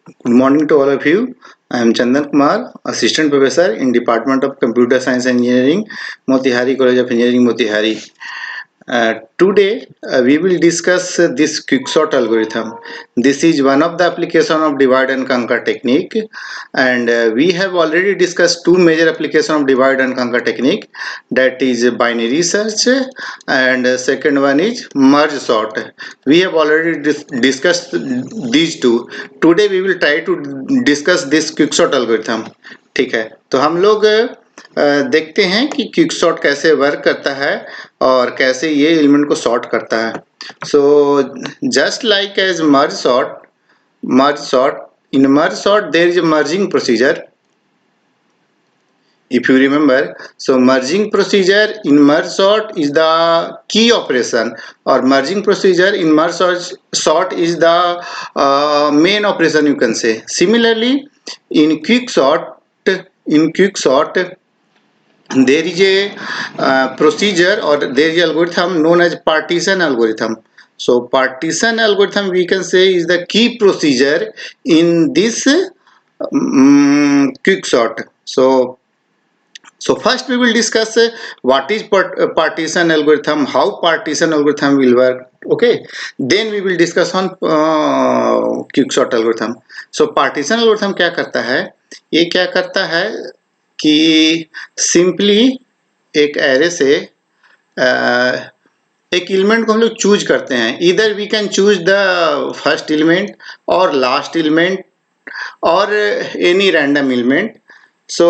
Good morning to all of you. I am Chandan Kumar, Assistant Professor in Department of Computer Science Engineering, Motihari College of Engineering, Motihari. Today we will discuss this quicksort algorithm. This is one of the application of divide and conquer technique, and we have already discussed two major application of divide and conquer technique, that is binary search and second one is merge sort. We have already discussed these two. Today we will try to discuss this quicksort algorithm. ठीक है, तो हम लोग देखते हैं कि quicksort कैसे work करता है और कैसे ये एलिमेंट को सॉर्ट करता है. So just like as merge sort in merge sort there is a merging procedure. If you remember, so merging procedure in merge sort is the key operation, or merging procedure in merge sort is the main operation, you can say. Similarly, in quicksort there is a procedure, or there is algorithm known as partition algorithm. So partition algorithm, we can say, is the key procedure in this quicksort. So first we will discuss what is partition algorithm, how partition algorithm will work. Okay, then we will discuss on quicksort algorithm. So partition algorithm क्या करता है? ये क्या करता है कि simply एक array से एक एलिमेंट को हम लोग चूज करते हैं. इधर we can choose the first element और लास्ट एलिमेंट और any random element. So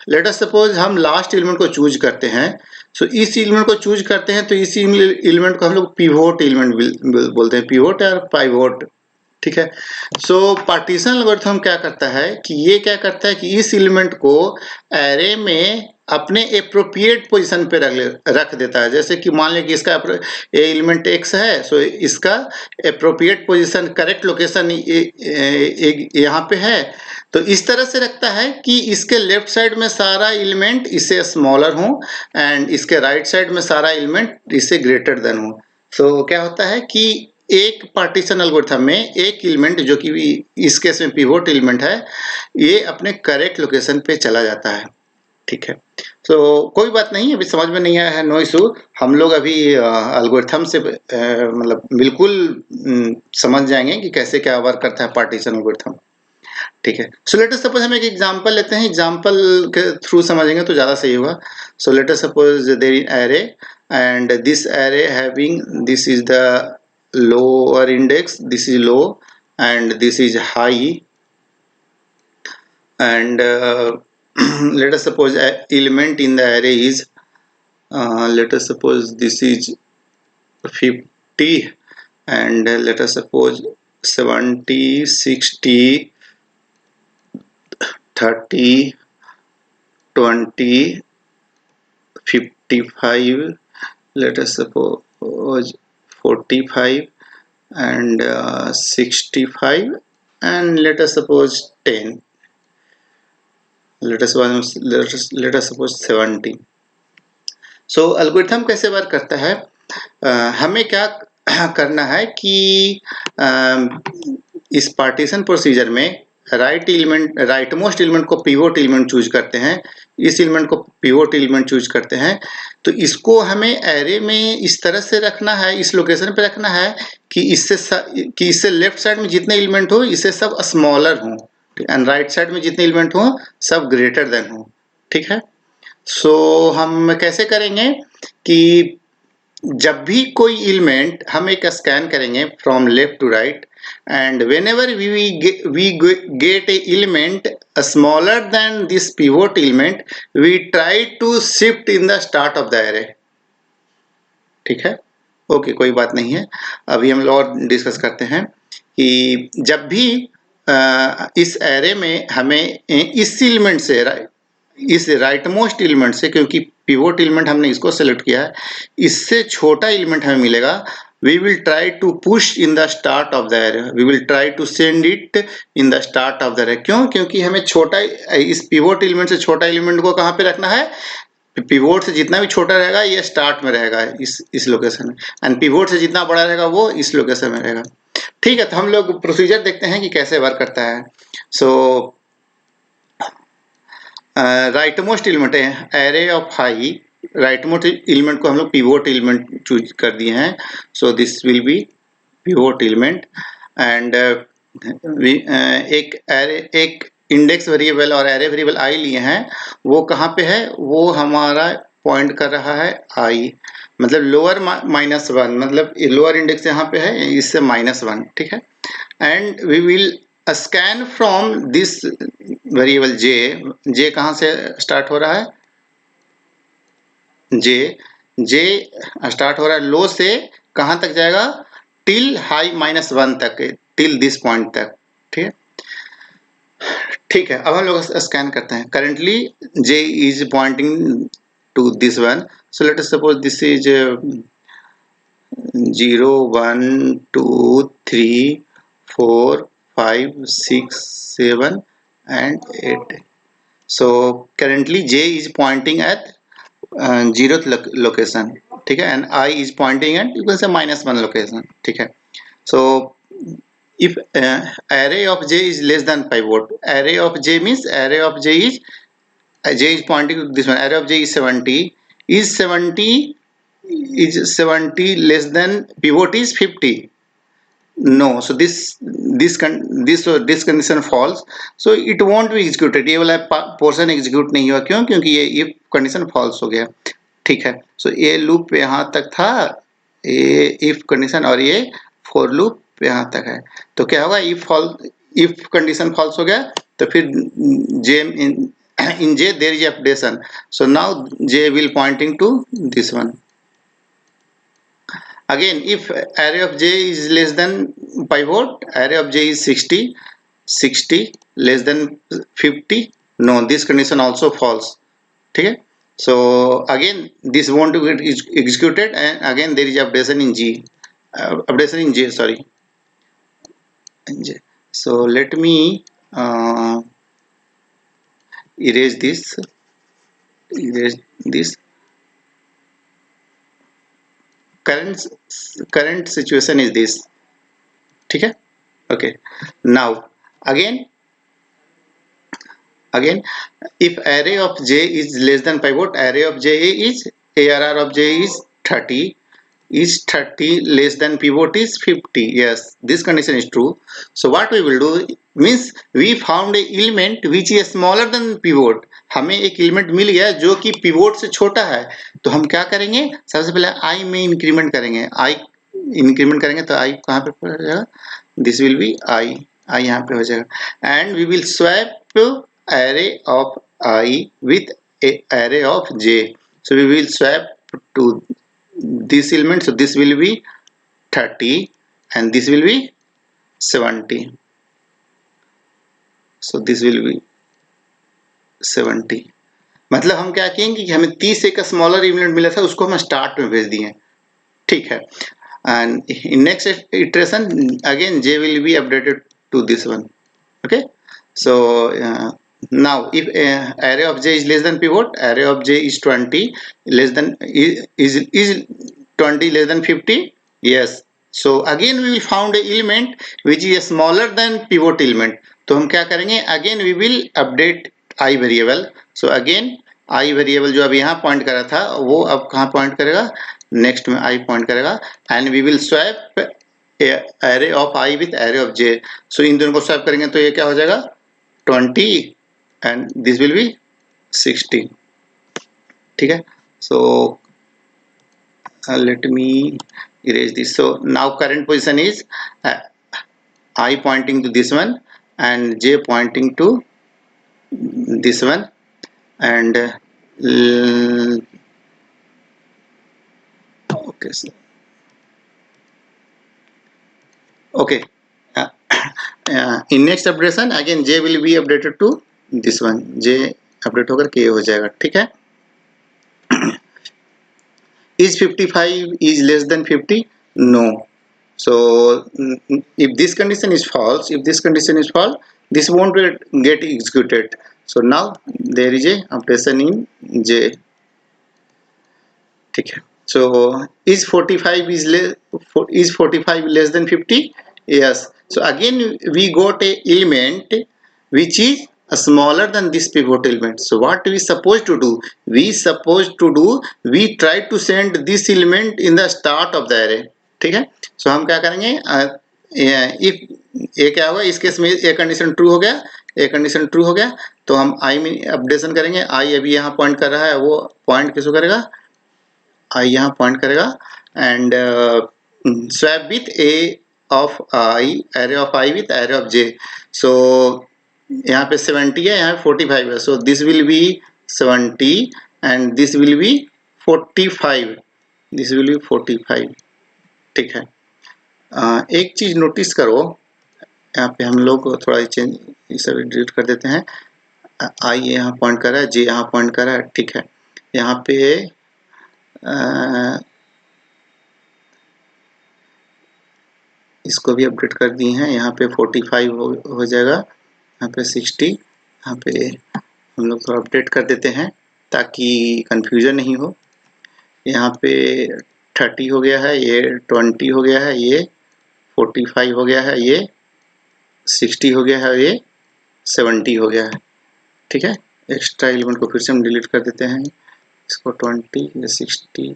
let us suppose हम लास्ट एलिमेंट को चूज करते हैं. सो इस एलिमेंट को चूज करते हैं तो इस एलिमेंट को हम लोग पिवोट एलिमेंट बोलते हैं, पिवोट और पाइवोट. ठीक है. सो पार्टीशन एल्गोरिथम क्या करता है कि ये क्या करता है कि इस एलिमेंट को एरे में अपने एप्रोप्रिएट पोजीशन पे रख देता है. जैसे कि मान लें कि इसका एलिमेंट x है, सो इसका एप्रोप्रिएट पोजीशन, करेक्ट लोकेशन यहाँ पे है. तो इस तरह से रखता है कि इसके लेफ्ट साइड में सारा एलिमेंट इससे स्मॉलर हो एंड इसके राइट साइड में सारा एलिमेंट इससे ग्रेटर देन हो. सो क्या होता है कि एक पार्टीशन एल्गोरिथम में एक एलिमेंट, जो कि इस केस में पिवोट एलिमेंट है, ये अपने करेक्ट लोकेशन पे चला जाता है. ठीक है. तो कोई बात नहीं, अभी समझ में नहीं आया है, नो इशू. हम लोग अभी एल्गोरिथम से मतलब बिल्कुल समझ जाएंगे कि कैसे क्या वर्क करता है पार्टीशन एल्गोरिथम. ठीक है. सो लेट अस सपोज हम एक एग्जांपल लेते हैं, एग्जांपल के थ्रू समझेंगे तो ज्यादा सही होगा. So let us suppose there is array and this array having, this is the lower index, this is low and this is high, and let us suppose element in the array is let us suppose this is 50, and let us suppose 70, 60, 30, 20, 55, let us suppose 45 and 65, and let us suppose 10, let us suppose 70. So algorithm कैसे work करता है? हमें क्या करना है कि इस partition procedure में राइट मोस्ट एलिमेंट को पिवोट एलिमेंट चूज करते हैं, इस एलिमेंट को पिवोट एलिमेंट चूज करते हैं. तो इसको हमें एरे में इस तरह से रखना है, इस लोकेशन पे रखना है कि इससे लेफ्ट साइड में जितने एलिमेंट हो इससे सब स्मॉलर हो एंड राइट साइड में जितने एलिमेंट हो सब ग्रेटर देन हो. ठीक है. सो हम कैसे करेंगे कि जब भी कोई एलिमेंट हम एक स्कैन करेंगे from left to right, and whenever we get a element smaller than this pivot element, we try to shift in the start of the array. ठीक है. ओके, कोई बात नहीं है. अभी हम लोग और डिस्कस करते हैं कि जब भी इस एरे में हमें इस एलिमेंट से इस राइट मोस्ट एलिमेंट से, क्योंकि पिवोट एलिमेंट हमने इसको सेलेक्ट किया है, इससे छोटा एलिमेंट हमें मिलेगा, we will try to push in the start of the array, we will try to send it in the start of the array. क्यों? क्योंकि हमें छोटा, इस पिवोट एलिमेंट से छोटा एलिमेंट को कहाँ पे रखना है? पिवोट से जितना भी छोटा रहेगा ये स्टार्ट में रहेगा, इस लोकेशन में, एंड पिवोट से जितना बड़ा रहेगा वो इस लोकेशन में रहेगा. ठीक है, तो हम लोग प्रोसीजर देखते हैं कि कैसे वर्क करता है। सो राइट मोस्ट एलिमेंट है array of high, right most element को हम लोग पिवोट एलिमेंट चूज कर दिए हैं। So this will be pivot element and एक इंडेक्स वेरिएबल और एरे वेरिएबल आई लिए हैं। वो कहाँ पे है? वो हमारा पॉइंट कर रहा है आई, मतलब लोअर -1, मतलब लोअर इंडेक्स यहाँ पे है, इससे -1, ठीक है। And we will scan from this variable J कहाँ से स्टार्ट हो रहा है? जे जे स्टार्ट हो रहा है लो से, कहाँ तक जाएगा? टिल हाई -1 तक, टिल दिस पॉइंट तक, ठीक है। ठीक है, अब हम लोग स्कैन करते हैं। Currently J is pointing to this one, so let us suppose this is 0 1 2 3 4 5 6 7 and 8. So currently J is pointing at 0th location, ठीक है, and I is pointing at, you can say, -1 location, ठीक है। So if array of J is less than pivot, array of J means array of J is J is pointing to this one, array of J is 70, is 70 is 70 less than pivot is 50? No, so this condition false, so it won't be executed, ये वाला portion execute नहीं हुआ। क्यों? क्योंकि ये if condition false हो गया, ठीक है। सो ये लूप यहाँ तक था, ये if कंडीशन, और ये फॉर लूप यहाँ तक है। तो क्या होगा? if कंडीशन फॉल्स हो गया तो फिर j in j there is updation, so now j will pointing to this one. Again, if array of j is less than pivot, array of j is 60 less than 50, no, this condition also false, ठीक है। So again this won't get executed, and again there is updation in g, updation in j, sorry, in j. So let me erase this current situation is this, ठीक है। Okay, now again if array of j is less than pivot, array of j is arr of j is 30, is 30 less than pivot is 50, yes, this condition is true. So what we will do means we found a element which is smaller than pivot, हमें एक element मिल गया जो कि pivot से छोटा है। तो हम क्या करेंगे? सबसे पहले i में इंक्रीमेंट करेंगे, i इंक्रीमेंट करेंगे तो i कहाँ पे पड़ जाएगा? दिस विल बी i यहाँ पे हो जाएगा, and we will swap array of I with array of j. So we will swap to this element, so this will be 30 and this will be 70, so this will be 70। मतलब हम क्या कहेंगे कि हमें 30 एक स्मॉलर एलिमेंट मिला था, उसको हम स्टार्ट में भेज दिए, ठीक है। and in next iteration again j will be updated to this one, okay। So now if array of j is less than pivot, array of j is 20 less than is 20 less than 50, yes, so again we will found a element which is smaller than pivot element। तो हम क्या करेंगे? again we will update i variable, so again i variable जो अब यहाँ point कर रहा था वो अब कहाँ पॉइंट करेगा? नेक्स्ट में i पॉइंट करेगा, and we will swap array of i with array of j। so इन दोनों को स्वैप करेंगे तो ये क्या हो जाएगा? 20 and this will be 60, ठीक है। so let me erase this। so now current position is I pointing to this one and j pointing to this one, and okay, so okay, in next updation again j will be updated to this one, j update होकर के हो जाएगा, ठीक है। is 55 is less than 50? No, so if this condition is false, this won't get executed, so now there is a updation in j, ठीक है। so is 45 less than 50? Yes. So again we got a element which is smaller than this pivot element. So what we supposed to do? We try to send this element in the start of the array. ठीक है. So हम क्या करेंगे? If ये क्या हुआ, इस case में ये कंडीशन ट्रू हो गया, ये कंडीशन ट्रू हो गया, तो हम i में अपडेशन करेंगे. i अभी यहाँ पॉइंट कर रहा है, वो पॉइंट किसको करेगा? i यहाँ पॉइंट करेगा and swap with a of i, array of i with array of j. So यहाँ पे 70 है, यहाँ 45 है. So this will be 70 and this will be 45. This will be 45. ठीक है. एक चीज नोटिस करो, यहाँ पे हम लोग थोड़ा चेंज, ये सब डिलीट कर देते हैं. i यहाँ पॉइंट कर रहा है, j यहाँ पॉइंट कर रहा है. ठीक है. यहाँ पे इसको भी अपडेट कर दिए हैं. यहाँ पे 45 हो जाएगा, यहाँ पे 60, यहाँ पे हम लोग थोड़ा अपडेट कर देते हैं ताकि कंफ्यूजन नहीं हो. यहाँ पे 30 हो गया है, ये 20 हो गया है, ये 45 हो गया है, ये 60 हो गया है, ये 70 हो गया है. ठीक है. एक्स्ट्रा एलिमेंट को फिर से हम डिलीट कर देते हैं. इसको 20, ये 60,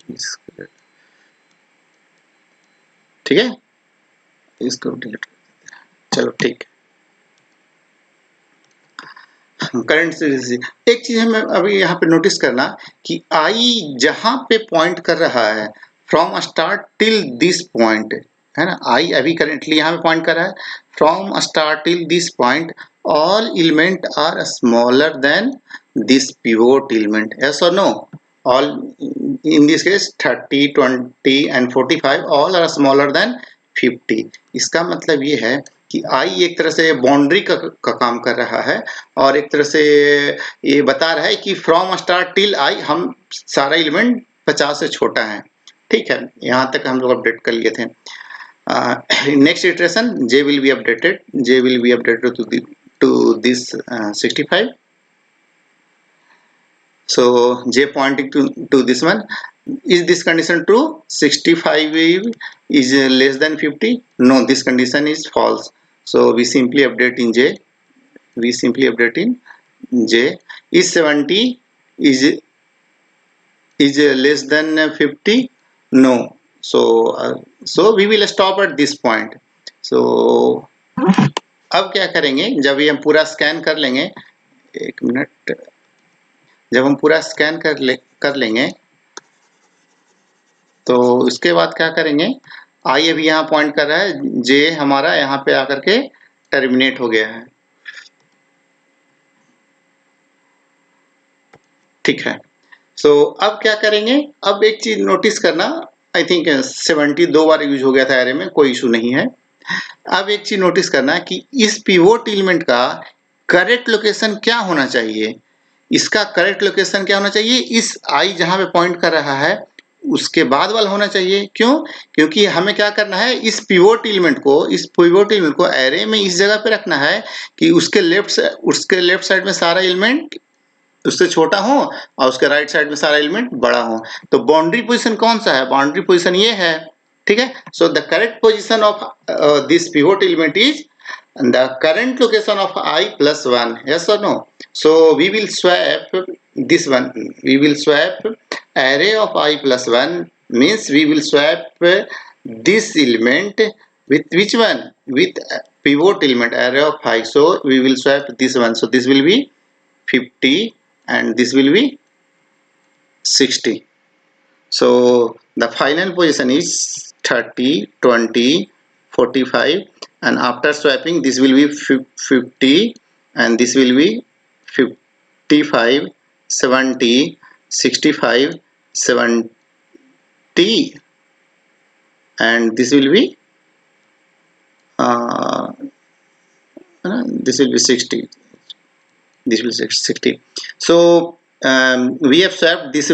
ठीक है. इसको डिलीट कर देते हैं. चलो ठीक है. Current series. एक चीज हमें अभी यहाँ पे नोटिस करना कि i जहां पे पॉइंट कर रहा है from start till this point, है ना. i अभी करेंटली यहाँ पे पॉइंट कर रहा है from start till this point. All element are smaller than this pivot element. Yes और no? all in this case 30, 20 and 45 all are smaller than 50. इसका मतलब ये है कि i एक तरह से बाउंड्री का काम कर रहा है और एक तरह से ये बता रहा है कि फ्रॉम स्टार्ट टिल i हम सारा एलिमेंट 50 से छोटा है. ठीक है. यहाँ तक हम लोग अपडेट कर लिए थे. Next iteration j will be updated to this 65. So j pointing to this one. Is this condition true? 65 is less than 50? No, this condition is false. So we simply update in j. Is 70 is less than 50? No. So we will stop at this point. So अब क्या करेंगे, जब ये हम पूरा scan कर लेंगे, एक मिनट, जब हम पूरा स्कैन कर लेंगे तो उसके बाद क्या करेंगे, i अभी यहाँ पॉइंट कर रहा है, j हमारा यहाँ पे आकर के टर्मिनेट हो गया है. ठीक है. सो अब क्या करेंगे, अब एक चीज नोटिस करना, आई थिंक 70 दो बार यूज हो गया था एरे में, कोई इशू नहीं है. अब एक चीज नोटिस करना कि इस पिवोट एलिमेंट का करेक्ट लोकेशन क्या होना चाहिए. इसका करेक्ट लोकेशन क्या होना चाहिए, इस i जहां पे पॉइंट कर रहा है उसके बाद वाला होना चाहिए. क्यों? क्योंकि हमें क्या करना है, इस पिवोट एलिमेंट को एरे में इस जगह पे रखना है कि उसके लेफ्ट साइड में सारा एलिमेंट उससे छोटा हो और उसके राइट साइड में सारा एलिमेंट बड़ा हो. तो बाउंड्री पोजीशन कौन सा है? बाउंड्री पोजीशन ये है. ठीक है. So the correct position of this pivot element is the current location of i plus 1. Yes or no? So we will swap this one. We will swap array of i plus 1, means we will swap this element with which one? With pivot element, array of i. So we will swap this one. So this will be 50 and this will be 60. So the final position is 30, 20, 45, and after swapping this will be 50 and this will be 55, 70, 65, 70 and this will be this will be 60. This will be 60. So we have swapped this.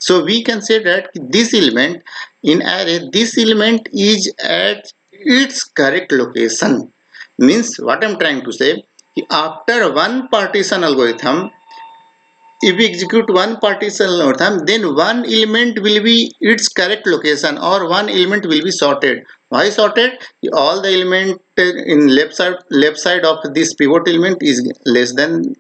So we can say that this element in array, this element is at its correct location. Means what I'm trying to say, after one partition algorithm, if we execute one partition algorithm, then one element will be its correct location or one element will be sorted. Why sorted? All the element in left side of this pivot element is less than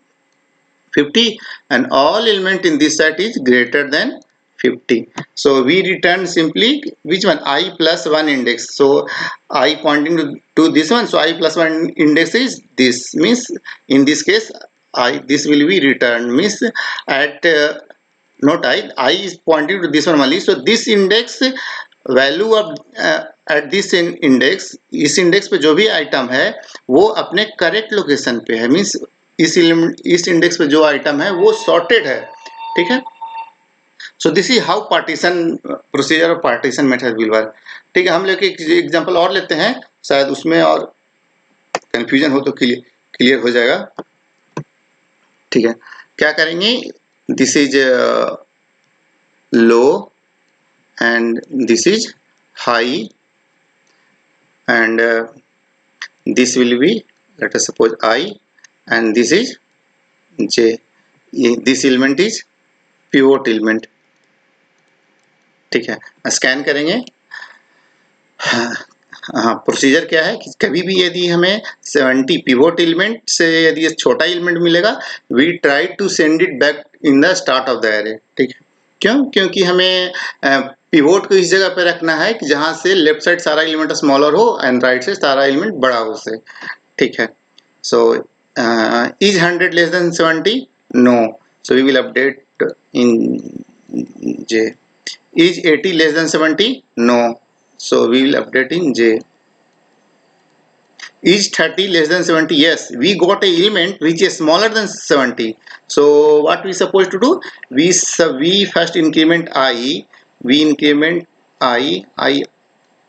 50 and all element in this set is greater than 50. So we return simply which one? I plus 1 index. So I pointing to this one. So I plus 1 index is this. Means in this case I this will be returned. Means at not I is pointing to this one only. So this index value of at this index, इस index पे जो भी item है वो अपने correct location पे है. Means इस इंडेक्स पे जो आइटम है वो सॉर्टेड है. ठीक है. So this is how partition procedure और पार्टीशन मेथड विल वर्क. ठीक है. हम लेके एग्जांपल और लेते हैं, शायद उसमें और कंफ्यूजन हो तो क्लियर हो जाएगा. ठीक है. क्या करेंगे? This is low and this is high and this will be, let us suppose I, and this is j. this element is pivot element. ठीक है. स्कैन करेंगे. हाँ, प्रोसीजर क्या है कि कभी भी यदि हमें 70 पिवोट एलिमेंट से यदि छोटा एलिमेंट मिलेगा, we try to send it back in the start of the array. ठीक है. क्यों? क्योंकि हमें पिवोट को इस जगह पे रखना है कि जहां से लेफ्ट साइड सारा एलिमेंट स्मॉलर हो एंड राइट साइड सारा एलिमेंट बड़ा हो से. ठीक है. So is 100 less than 70? No. So we will update in J. Is 80 less than 70? No. So we will update in J. Is 30 less than 70? Yes, we got a element which is smaller than 70. So what we supposed to do? We first increment I. We increment I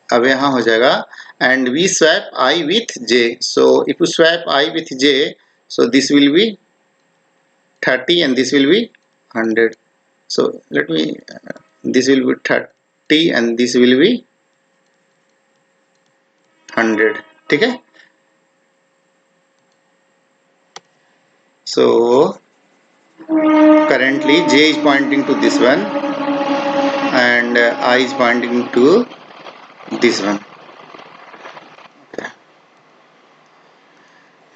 अब यहाँ हो जाएगा and we swap I with J. So if you swap I with J, so this will be 30 and this will be 100. So let me this will be 30 and this will be 100. ठीक है. So currently J is pointing to this one and I is pointing to this one. Okay.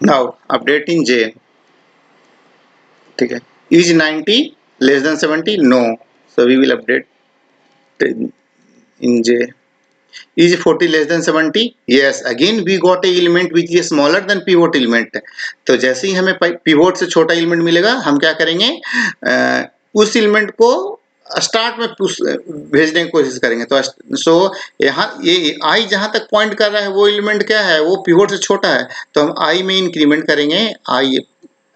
Now updating J. ठीक है. Is 90 less than 70? No. So we will update in J. Is 40 less than 70? Yes. Again we got a element which is smaller than pivot element. तो जैसे ही हमें pivot से छोटा element मिलेगा, हम क्या करेंगे? उस element को स्टार्ट में भेजने की कोशिश करेंगे. तो सो यहाँ ये I जहां तक पॉइंट कर रहा है वो एलिमेंट क्या है? वो पिवोट से छोटा है. तो हम I में इंक्रीमेंट करेंगे.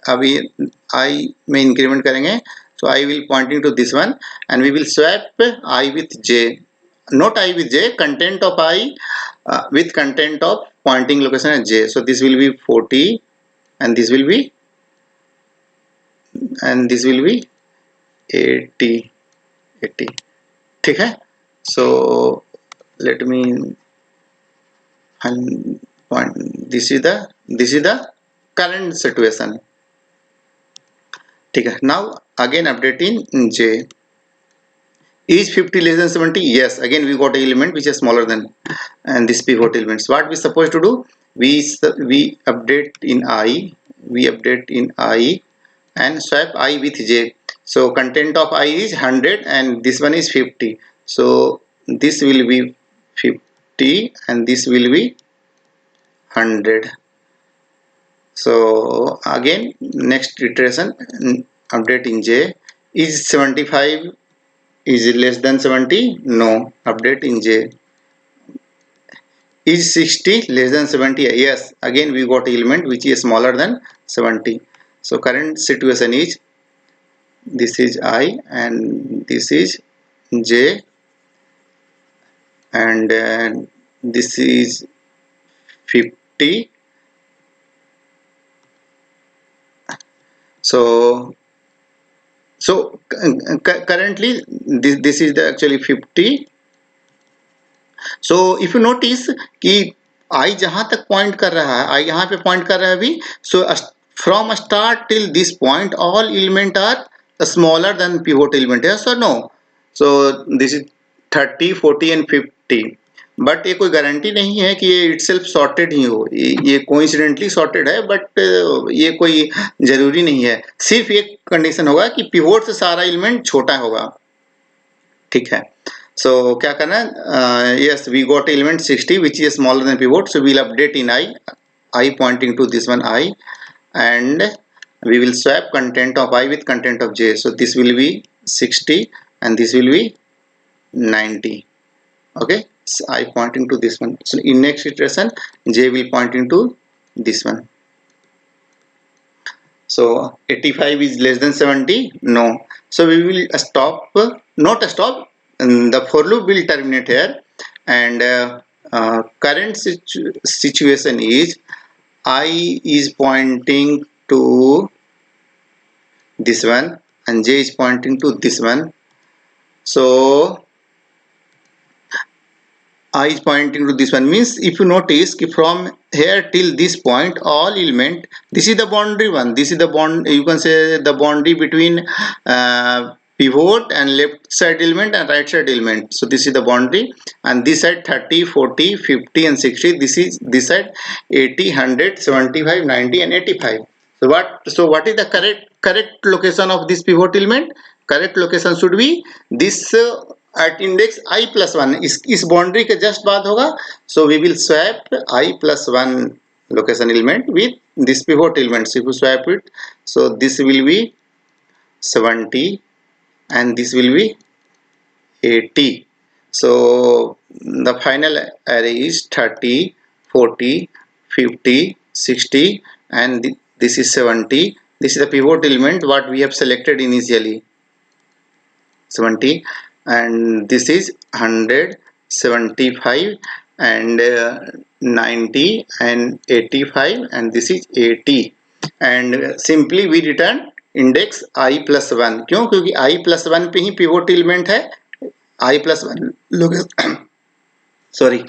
अभी I में इंक्रीमेंट करेंगे. So I will pointing to this one and we will swap I with J. Not I with J, content of I with content of pointing location at J. So this will be 40 and this will be 80. ठीक है. So let me point. This is the current situation. ठीक है. Now again updating J. Is 50 less than 70? Yes. Again we got an element which is smaller than and this pivot elements. What we supposed to do? We update in I. We update in I and swap I with J. So content of I is 100 and this one is 50. So this will be 50 and this will be 100. So again next iteration update in J. Is 75 is less than 70? No. Update in J. Is 60 less than 70? Yes. Again we got element which is smaller than 70. So current situation is this is I and this is J and this is 50. So currently this is the actually 50. So if you notice कि I जहां तक point कर रहा है, I यहाँ पे point कर रहा है अभी. So from start till this point all element are smaller than pivot element, yes or no? So this is 30, 40 and 50, but ये कोई गारंटी नहीं है कि ये इटसेल्फ सॉर्टेड ही हो, ये कोइंसिडेंटली सॉर्टेड है, बट ये कोई जरूरी नहीं है। सिर्फ एक कंडीशन होगा कि पिवोट से सारा एलिमेंट छोटा होगा, ठीक है। सो क्या करना है, yes we got element 60 which is smaller than pivot, so we'll update in I pointing to this one I, and we will swap content of I with content of j. So this will be 60 and this will be 90. Okay, so I pointing to this one. So in next iteration j will pointing to this one. So 85 is less than 70, no, so we will stop, not stop, the for loop will terminate here, and current situation is I is pointing to this one and j is pointing to this one. So I is pointing to this one means, if you notice from here till this point all element, this is the boundary one, this is the bond, you can say the boundary between pivot and left side element and right side element. So this is the boundary, and this side 30, 40, 50 and 60, this is this side 80, 100, 75, 90 and 85. So what is the correct location of this pivot element? Correct location should be this at index I plus 1, इस boundary के just बाद होगा. So we will swap I plus 1 location element with this pivot element. So if you swap it, so this will be 70 and this will be 80. So the final array is 30, 40, 50, 60 and this is 70. This is the pivot element what we have selected initially, 70, and this is 100, 75 and 90 and 85 and this is 80, and simply we return index I plus 1. क्यों? क्योंकि I plus 1 पे ही pivot element है, I plus 1 लोग sorry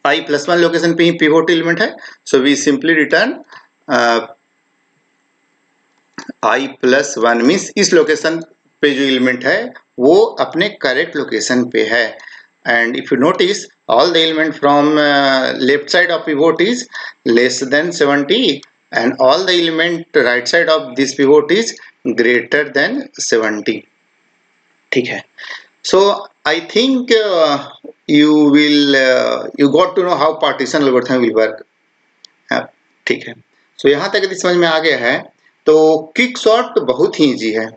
I plus 1 location पे ही pivot element है. So we simply return I plus 1 means इस location पे जो एलिमेंट है वो अपने करेक्ट लोकेशन पे है. And if you notice all the element from left side of pivot is less than 70 and all the element right side of this pivot is greater than 70. ठीक है. So I think you got to know how partition algorithm will work. ठीक है. So यहाँ तक यदि समझ में आ गया है तो क्विक सॉर्ट बहुत ही इजी है.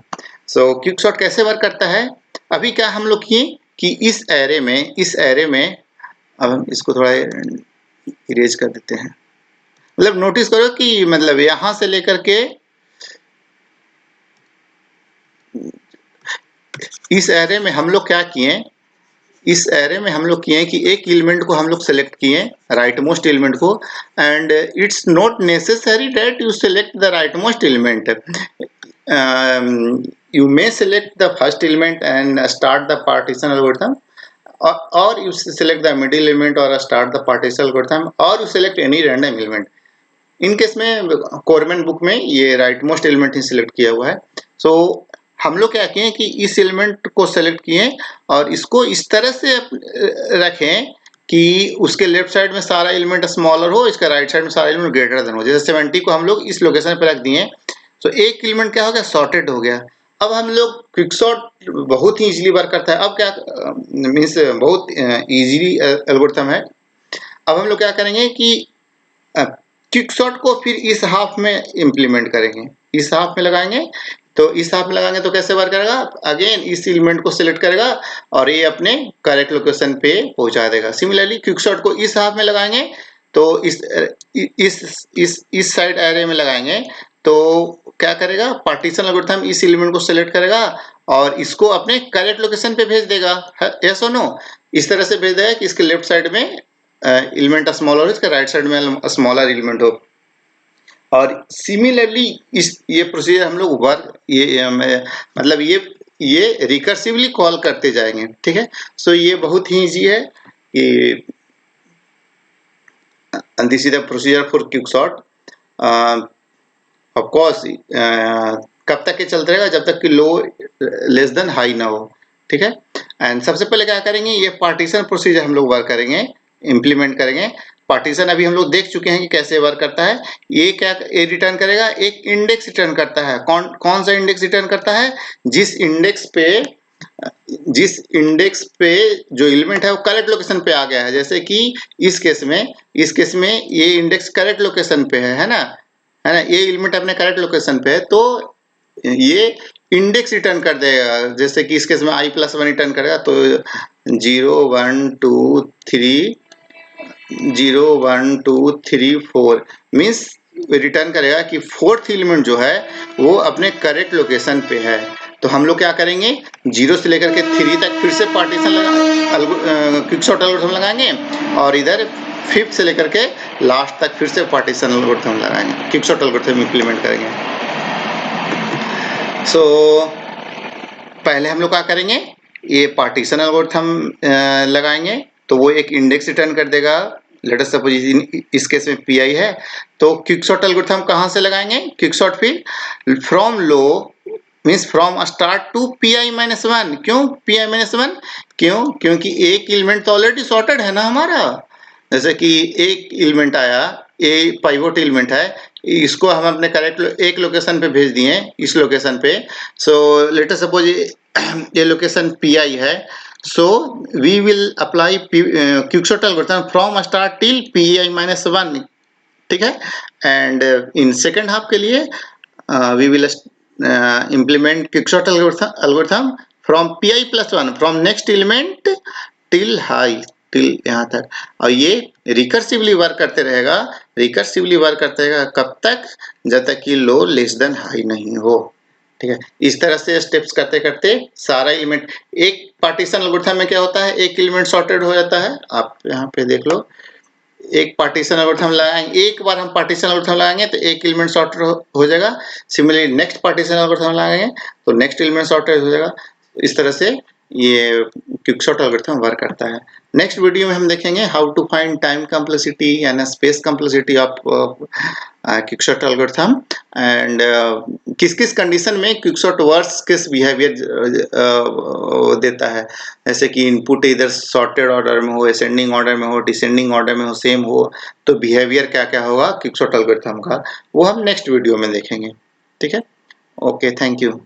सो क्विक सॉर्ट कैसे वर्क करता है? अभी क्या हम लोग किए कि इस एरे में अब हम इसको थोड़ा इरेज कर देते हैं. मतलब नोटिस करो कि मतलब यहां से लेकर के इस एरे में हम लोग क्या किए, इस एरे में हम लोग किए कि एक एलिमेंट को हम लोग सेलेक्ट किए, राइट मोस्ट एलिमेंट को, and it's not necessary that you select the right most element. You may select the first element and start the partition algorithm, or you select the middle element or start the partition algorithm, or you select any random element. In case में Korman book में ये right most element ही select किया हुआ है. सो हम लोग क्या किए कि इस एलिमेंट को सेलेक्ट किए और इसको इस तरह से रखें कि उसके लेफ्ट साइड में सारा एलिमेंट स्मॉलर हो, इसका राइट साइड में सारा एलिमेंट ग्रेटर देन हो. जैसे 70 को हम लोग इस लोकेशन पे रख दिए तो एक एलिमेंट क्या हो गया, सॉर्टेड हो गया. अब हम लोग क्विक सॉर्ट बहुत ही इजीली वर्क करता है. अब क्या मीन्स बहुत इजीली एल्गोरिथम है. अब हम लोग क्या करेंगे कि क्विक सॉर्ट को फिर इस हाफ में इम्प्लीमेंट करेंगे, इस हाफ में लगाएंगे. तो इस हाफ में लगाएंगे तो कैसे वर्क करेगा, अगेन इस एलिमेंट को सिलेक्ट करेगा और ये अपने करेक्ट लोकेशन पे पहुंचा देगा. सिमिलरली क्विक सॉर्ट को इस हाफ में लगाएंगे तो इस साइड एरे में लगाएंगे तो क्या करेगा, पार्टीशन एल्गोरिथम इस एलिमेंट को सिलेक्ट करेगा और इसको अपने करेक्ट लोकेशन पे भेज देगा. यस और नो? इस तरह से भेज देगा कि इसके लेफ्ट साइड में एलिमेंट स्मॉलर हो, इसके राइट साइड में स्मॉलर एलिमेंट हो. और सिमिलरली ये प्रोसीजर हम लोग वर्क मतलब ये रिकर्सिवली कॉल करते जाएंगे. ठीक है. सो ये बहुत ही इजी है. And this is the procedure for quicksort. Of course कब तक ये चलता रहेगा, जब तक कि लो लेस देन हाई ना हो, ठीक है। एंड सबसे पहले क्या करेंगे, ये पार्टीशन प्रोसीजर हम लोग वर्क करेंगे, इम्प्लीमेंट करेंगे। पार्टीशन अभी हम लोग देख चुके हैं कि कैसे वर्क करता है। ये क्या ये रिटर्न करेगा, एक इंडेक्स रिटर्न करता है। कौन कौन सा इंडेक्स रिटर्न करता है, जिस इंडेक्स पे जो एलिमेंट है वो करेक्ट लोकेशन पे आ गया है। जैसे कि इस केस में ये इंडेक्स करेक्ट लोकेशन पे है ना, है ना, ये एलिमेंट अपने करेक्ट लोकेशन पे है, तो ये इंडेक्स रिटर्न कर देगा। जैसे कि इस केस में i+1 रिटर्न करेगा, तो 0 1 2 3 0 1 2 3 4 मीन्स रिटर्न करेगा कि फोर्थ एलिमेंट जो है वो अपने करेक्ट लोकेशन पे है। तो हम लोग क्या करेंगे, 0 से लेकर के 3 तक फिर से पार्टीशन क्विकसॉर्ट एल्गोरिथम लगाएंगे, और इधर 5th से लेकर के लास्ट तक फिर से पार्टीशन एल्गोरिथम लगाएंगे, क्विकसॉर्ट एल्गोरिथम इंप्लीमेंट करेंगे। सो पहले हम लोग क्या करेंगे, ये पार्टीशन एल्गोरिथम लगाएंगे, तो वो एक इंडेक्स रिटर्न कर देगा। लेट अस सपोज इस केस में पी आई है, तो क्विकसॉर्ट एल्गोरिथम कहाँ से लगाएंगे, क्विकसॉर्ट फिर from low means from start to pi-1। क्यों pi-1, क्योंकि एक एलिमेंट तो ऑलरेडी सॉर्टेड है ना हमारा। जैसे कि एक एलिमेंट आया, ए पाइवोट एलिमेंट है, इसको हम अपने करेक्ट एक लोकेशन पे भेज दिए, इस लोकेशन पे। सो लेट अस सपोज ये लोकेशन पी आई है, so we will apply quicksort algorithm from start till pi-1, ठीक है। एंड इन सेकेंड हाफ के लिए we will implement quicksort algorithm from pi+1 from next element till high, till यहाँ तक। और ये रिकर्सिवली वर्क करते रहेगा, कब तक, जब तक कि लो लेस देन हाई नहीं हो, ठीक है। इस तरह से स्टेप्स करते करते सारा एलिमेंट, एक पार्टीशन एल्गोरिथम में क्या होता है, एक एलिमेंट सॉर्टेड हो जाता है। आप यहाँ पे देख लो, एक पार्टीशन एल्गोरिथम लगाएंगे, एक बार हम पार्टीशन एल्गोरिथम लगाएंगे तो एक एलिमेंट सॉर्टेड हो जाएगा। सिमिलरली नेक्स्ट पार्टीशन एल्गोरिथम लगाएंगे तो नेक्स्ट एलिमेंट सॉर्टेड हो जाएगा। इस तरह से ये क्विकसॉर्ट एल्गोरिथम वर्क करता है। नेक्स्ट वीडियो में हम देखेंगे how to find time complexity and space complexity of quicksort algorithm, and किस किस कंडीशन में क्विकसॉर्ट वर्क्स किस बिहेवियर देता है। जैसे कि इनपुट इधर सॉर्टेड ऑर्डर में हो, असेंडिंग ऑर्डर में हो, डिसेंडिंग ऑर्डर में हो, सेम हो, तो बिहेवियर क्या क्या होगा क्विकसॉर्ट एल्गोरिथम का, वो हम नेक्स्ट वीडियो में देखेंगे, ठीक है। Okay, thank you.